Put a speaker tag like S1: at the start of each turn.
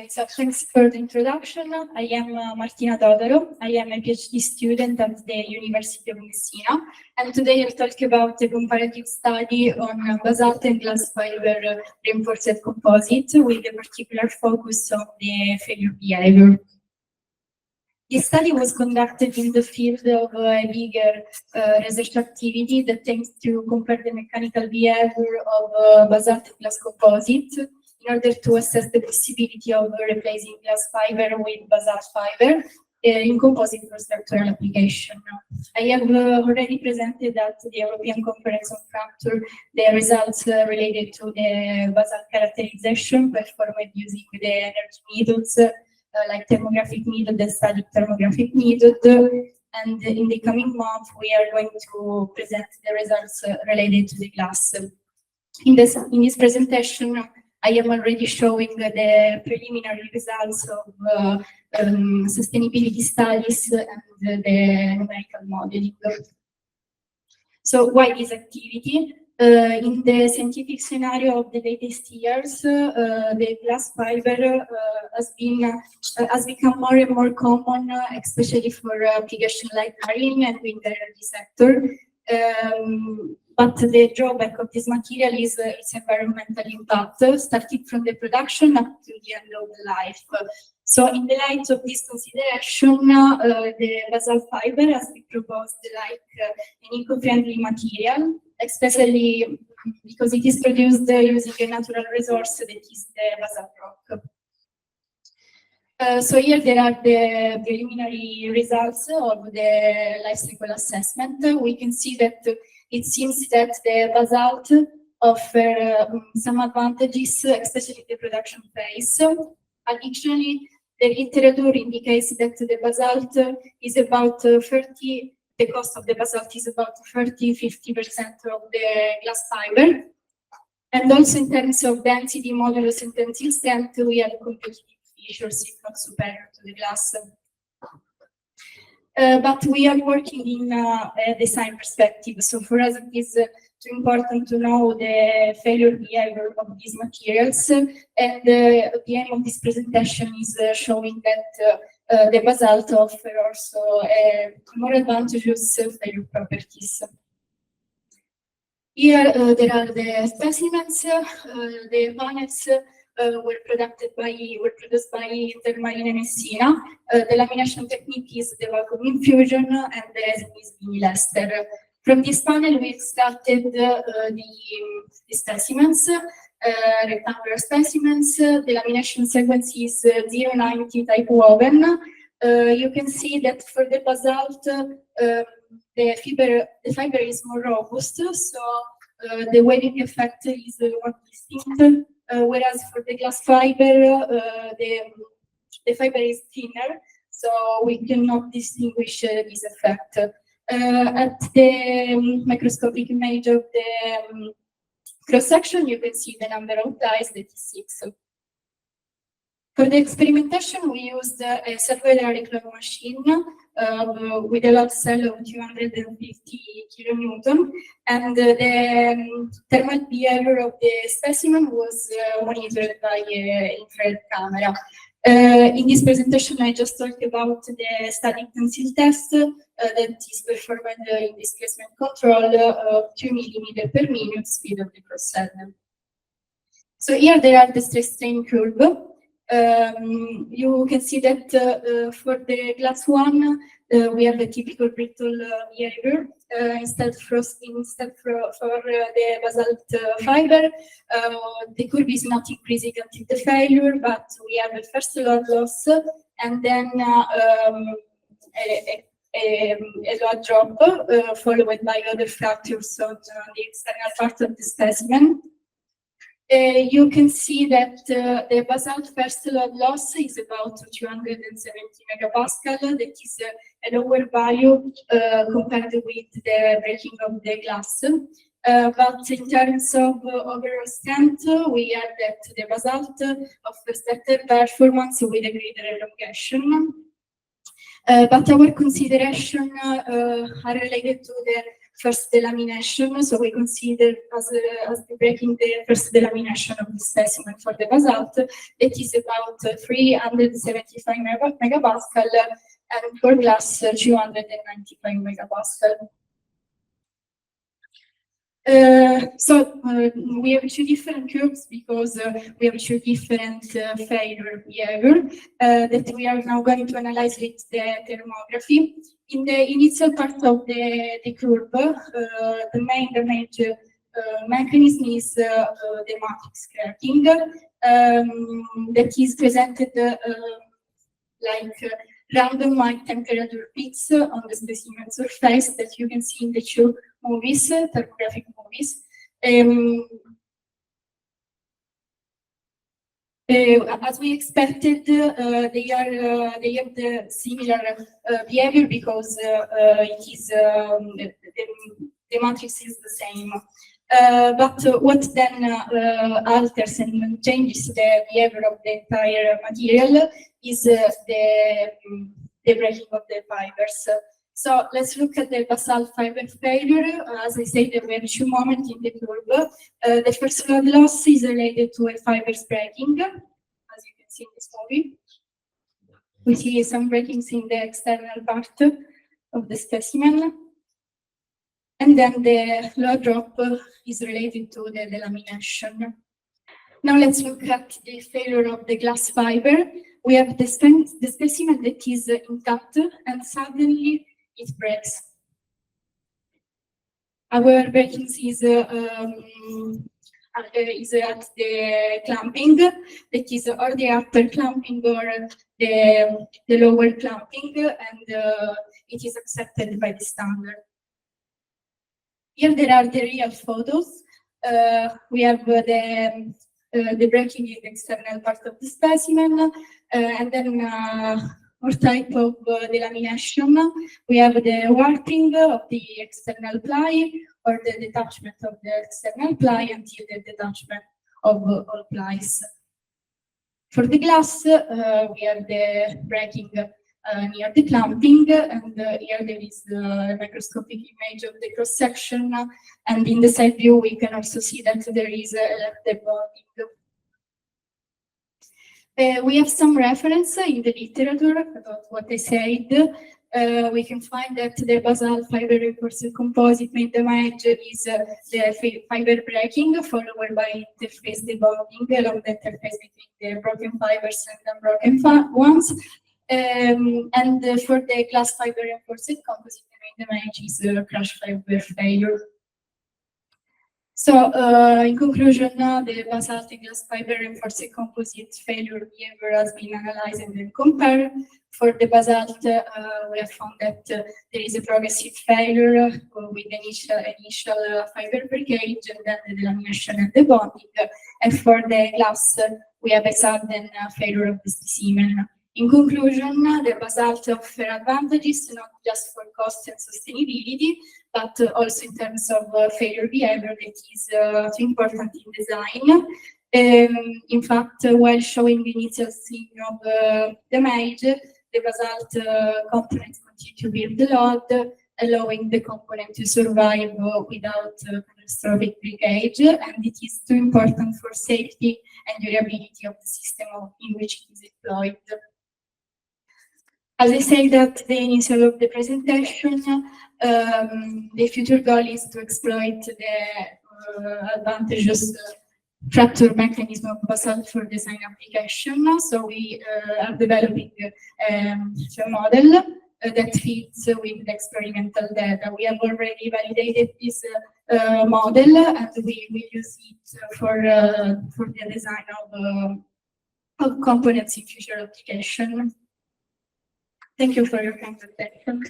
S1: Okay, so thanks for the introduction. I am Martina Totaro. I am a PhD student at the University of Messina, and today I'll talk about a comparative study on basalt and glass fiber reinforced composite with a particular focus on the failure behavior. This study was conducted in the field of a bigger research activity that aims to compare the mechanical behavior of basalt and glass composite in order to assess the possibility of replacing glass fiber with basalt fiber in composite for structural application. I have already presented at the European Conference on Fracture the results related to the basalt characterization performed using the energy methods like thermographic method and static thermographic method. And in the coming month, we are going to present the results related to the glass. In this presentation, I am already showing the preliminary results of sustainability studies and the numerical modeling. So why this activity? In the scientific scenario of the latest years, the glass fiber has become more and more common, especially for application like marine and wind energy sector. But the drawback of this material is its environmental impact, starting from the production up to the end of the life. So in the light of this consideration, the basalt fiber has been proposed like an eco-friendly material, especially because it is produced using a natural resource that is the basalt rock. So here there are the preliminary results of the life cycle assessment. We can see that it seems that the basalt offer some advantages, especially in the production phase. Additionally, the literature indicates that the basalt is about 30, the cost of the basalt is about 30–50% of the glass fiber. And also in terms of density, modulus, and tensile strength, we have competitive features, if not superior to the glass. But we are working in a design perspective. So for us, it is too important to know the failure behavior of these materials. And the aim of this presentation is showing that the basalt offers also more advantageous failure properties. Here there are the specimens. The panels were produced by Intermarine Messina. The lamination technique is the vacuum infusion, and the resin is vinyl ester. From this panel, we extracted the specimens, rectangular specimens. The lamination sequence is 090 type woven. You can see that for the basalt, the fiber is more robust, so the weaving effect is more distinct. Whereas for the glass fiber, the fiber is thinner, so we cannot distinguish this effect. At the microscopic image of the cross-section, you can see the number of dyes, that is 6. For the experimentation, we used a servo-hydraulic clone machine with a load cell of 250 kilonewton, and the thermal behavior of the specimen was monitored by an infrared camera. In this presentation, I just talked about the static tensile test that is performed in displacement control of 2 mm/min speed of the cross-cell. So here there are the stress strain curve. You can see that for the glass one, we have the typical brittle behavior. Instead for the basalt fiber, the curve is not increasing until the failure, but we have a first load loss and then a load drop followed by other fractures on the external part of the specimen. You can see that the basalt first load loss is about 270 megapascal. That is a lower value compared with the breaking of the glass. But in terms of overall strength, we have that the basalt offers better performance with a greater elongation. But our consideration are related to the first delamination, so we consider as breaking the first delamination of the specimen for the basalt. That is about 375 megapascal, and for glass 295 megapascal. We have two different curves because we have two different failure behavior that we are now going to analyze with the thermography. In the initial part of the curve, the main damage mechanism is the matrix cracking that is presented like random high temperature peaks on the specimen surface that you can see in the two movies, thermographic movies. As we expected, they have the similar behavior because it is the matrix is the same. But what then alters and changes the behavior of the entire material is the breaking of the fibers. So let's look at the basalt fiber failure. As I said, we have two moments in the curve. The first loss is related to a fibers breaking, as you can see in this movie. We see some breakings in the external part of the specimen. And then the low drop is related to the delamination. Now let's look at the failure of the glass fiber. We have the specimen that is intact and suddenly it breaks. Our breakings is at the clamping, that is or the upper clamping or the lower clamping, and it is accepted by the standard. Here there are the real photos. We have the breaking in the external part of the specimen, and then more type of delamination. We have the warping of the external ply or the detachment of the external ply until the detachment of all plies. For the glass, we have the breaking near the clamping, and here there is the microscopic image of the cross section, and in the side view we can also see that there is the bonding. We have some reference in the literature about what I said. We can find that the basalt fiber reinforced composite main damage is the fiber breaking, followed by interface debonding along the interface between the broken fibers and the unbroken ones. And for the glass fiber reinforced composite, the main damage is crash fiber failure. So, in conclusion, the basalt glass fiber reinforced composite failure behavior has been analyzed and then compared. For the basalt, we have found that there is a progressive failure with initial fiber breakage and then the delamination and the bonding. And for the glass, we have a sudden failure of the specimen. In conclusion, the basalt offers advantages not just for cost and sustainability, but also in terms of failure behavior that is too important in design. In fact, while showing the initial sign of damage, the basalt components continue to bear the load, allowing the component to survive without catastrophic breakage, and it is too important for safety and durability of the system in which it is deployed. As I said at the initial of the presentation, the future goal is to exploit the advantageous fracture mechanism of basalt for design application. So we are developing a model that fits with the experimental data. We have already validated this model, and we will use it for the design of components in future application. Thank you for your kind attention.